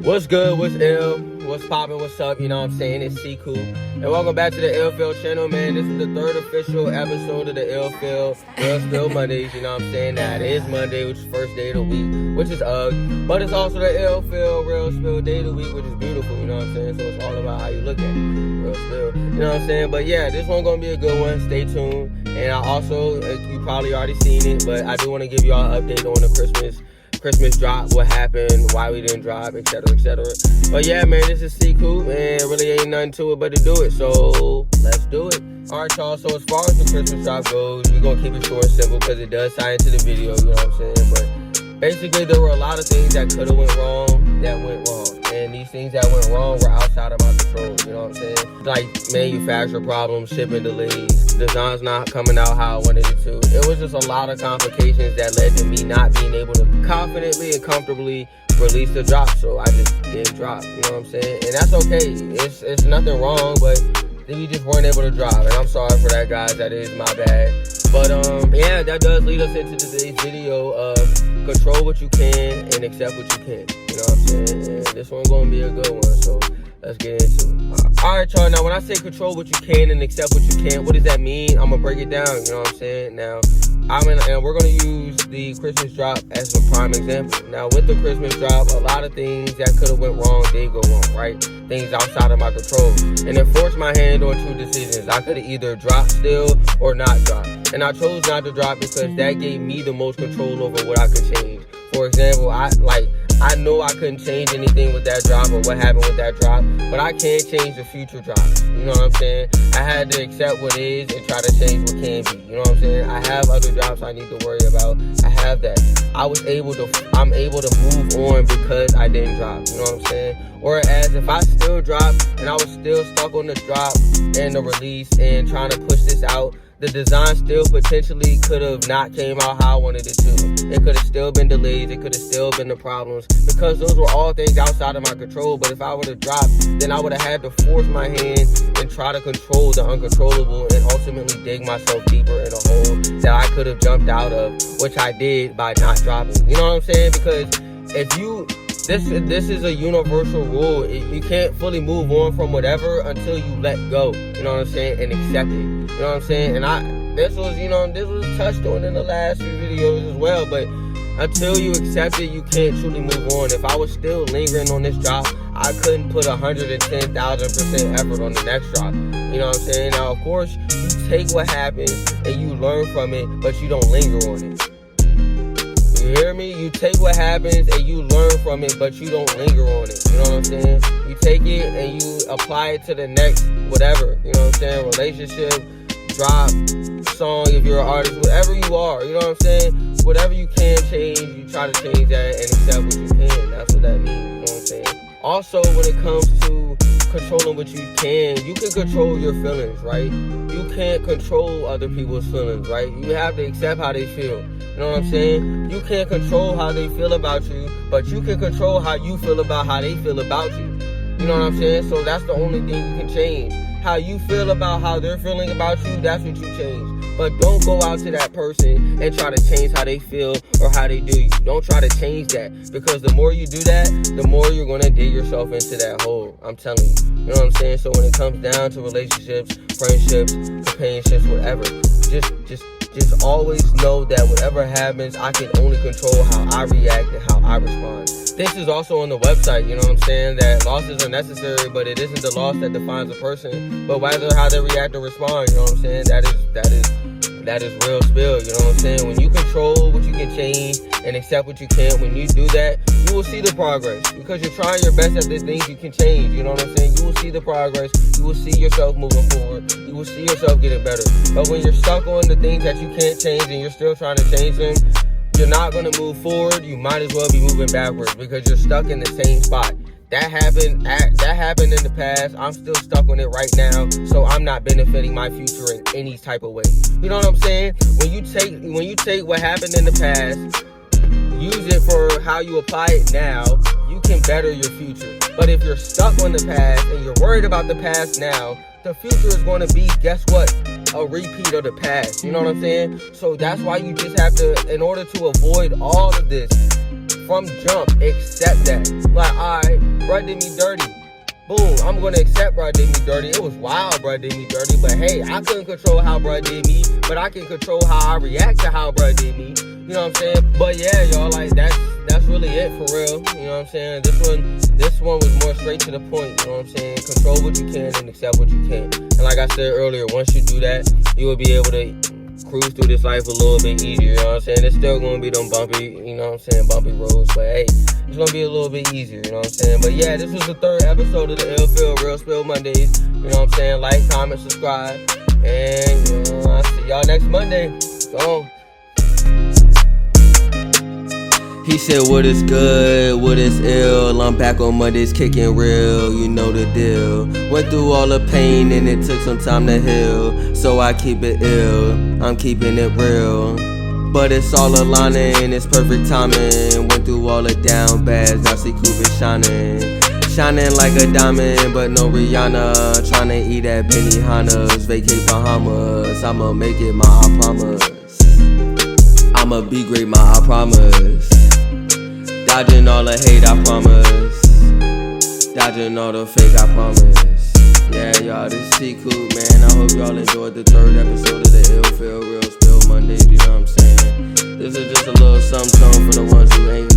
What's good, what's ill, what's poppin', what's up, you know what I'm saying, it's C-Cool. And welcome back to the FEEL channel, man. This is the third official episode of the FEEL Real Spill Mondays, you know what I'm saying. Now, it is Monday, which is first day of the week, which is but it's also the FEEL Real Spill day of the week, which is beautiful, you know what I'm saying. So it's all about how you look at it, real spill, you know what I'm saying. But yeah, this one's gonna be a good one, stay tuned. And I also, you probably already seen it, but I do want to give y'all an update on the Christmas drop, what happened, why we didn't drop, etc, etc. But yeah, man, this is C-Cool, and really ain't nothing to it but to do it, so let's do it. Alright, y'all, so as far as the Christmas drop goes, we're gonna keep it short and simple because it does tie into the video, you know what I'm saying. But basically, there were a lot of things that could have went wrong, that went wrong. And these things that went wrong were outside of my control, you know what I'm saying? Like manufacturer problems, shipping delays, designs not coming out how I wanted it to. It was just a lot of complications that led to me not being able to confidently and comfortably release the drop. So I just didn't drop, you know what I'm saying? And that's okay. It's nothing wrong, but we just weren't able to drop. And I'm sorry for that, guys. That is my bad. But yeah, that does lead us into today's video of control what you can and accept what you can't. You know what I'm saying? And this one's gonna be a good one, so let's get into it. Alright, y'all, now when I say control what you can and accept what you can't, what does that mean? I'm gonna break it down, you know what I'm saying? Now, and we're gonna use the Christmas drop as a prime example. Now, with the Christmas drop, a lot of things that could have went wrong did go wrong, right? Things outside of my control. And it forced my hand on two decisions. I could have either dropped still or not drop. And I chose not to drop because that gave me the most control over what I could change. For example, I know I couldn't change anything with that drop or what happened with that drop, but I can change the future drops. You know what I'm saying? I had to accept what is and try to change what can be. You know what I'm saying? I have other drops I need to worry about. I have that. I'm able to move on because I didn't drop. You know what I'm saying? Whereas if I still dropped and I was still stuck on the drop and the release and trying to push this out, the design still potentially could have not came out how I wanted it to. It could have still been delays. It could have still been the problems because those were all things outside of my control. But if I would have dropped, then I would have had to force my hand and try to control the uncontrollable and ultimately dig myself deeper in a hole that I could have jumped out of, which I did by not dropping. You know what I'm saying? Because if you... This is a universal rule. You can't fully move on from whatever until you let go. You know what I'm saying? And accept it. You know what I'm saying? And this was touched on in the last few videos as well. But until you accept it, you can't truly move on. If I was still lingering on this drop, I couldn't put 110,000% effort on the next drop. You know what I'm saying? Now, of course, you take what happens and you learn from it, but you don't linger on it. You hear me? You take what happens and you learn from it, but you don't linger on it. You know what I'm saying? You take it and you apply it to the next whatever. You know what I'm saying? Relationship, drop, song, if you're an artist, whatever you are. You know what I'm saying? Whatever you can change, you try to change that and accept what you can. That's what that means. You know what I'm saying? Also, when it comes to controlling what you can control your feelings, right? You can't control other people's feelings, right? You have to accept how they feel. You know what I'm saying? You can't control how they feel about you, but you can control how you feel about how they feel about you. You know what I'm saying? So that's the only thing you can change. How you feel about how they're feeling about you, that's what you change. But don't go out to that person and try to change how they feel or how they do you. Don't try to change that, because the more you do that, the more you're going to dig yourself into that hole. I'm telling you. You know what I'm saying? So when it comes down to relationships, friendships, companionships, whatever, just always know that whatever happens, I can only control how I react and how I respond. This is also on the website, you know what I'm saying, that losses are necessary, but it isn't the loss that defines a person, but rather how they react or respond. You know what I'm saying? That is real spill. You know what I'm saying? When you control what you can change and accept what you can't, when you do that, you will see the progress, because you're trying your best at the things you can change. You know what I'm saying? You will see the progress. You will see yourself moving forward. You will see yourself getting better. But when you're stuck on the things that you can't change and you're still trying to change them, you're not going to move forward. You might as well be moving backwards, because you're stuck in the same spot. That happened in the past. I'm still stuck on it right now, so I'm not benefiting my future in any type of way. You know what I'm saying? When you take what happened in the past, use it for how you apply it now, you can better your future. But if you're stuck on the past and you're worried about the past now, the future is going to be, guess what? A repeat of the past. You know what I'm saying? So that's why you just have to, in order to avoid all of this from jump, accept that. Like, all right, bruh did me dirty. Boom, I'm gonna accept bruh did me dirty. It was wild, bruh did me dirty. But hey, I couldn't control how bruh did me, but I can control how I react to how bruh did me. You know what I'm saying? But yeah, y'all, like that's really it for real. You know what I'm saying? This one was more straight to the point. You know what I'm saying? Control what you can and accept what you can't. And like I said earlier, once you do that, you will be able to cruise through this life a little bit easier. You know what I'm saying? It's still gonna be them bumpy, you know what I'm saying, bumpy roads. But hey, it's gonna be a little bit easier. You know what I'm saying? But yeah, this was the 3rd episode of the FEEL Real Spill Mondays. You know what I'm saying? Like, comment, subscribe, and you know, I'll see y'all next Monday. Go. He said, what is good, what is ill? I'm back on Mondays kicking real, you know the deal. Went through all the pain and it took some time to heal. So I keep it ill, I'm keeping it real. But it's all aligning, it's perfect timing. Went through all the down bads, now see Cupid shining. Shining like a diamond, but no Rihanna. Tryna eat at Benihana's, vacate Bahamas. I'ma make it, my I promise. I'ma be great, my I promise. Dodging all the hate, I promise. Dodging all the fake, I promise. Yeah, y'all, this is C-Cool, man. I hope y'all enjoyed the 3rd episode of the FEEL Real Spill Mondays, you know what I'm saying? This is just a little something for the ones who ain't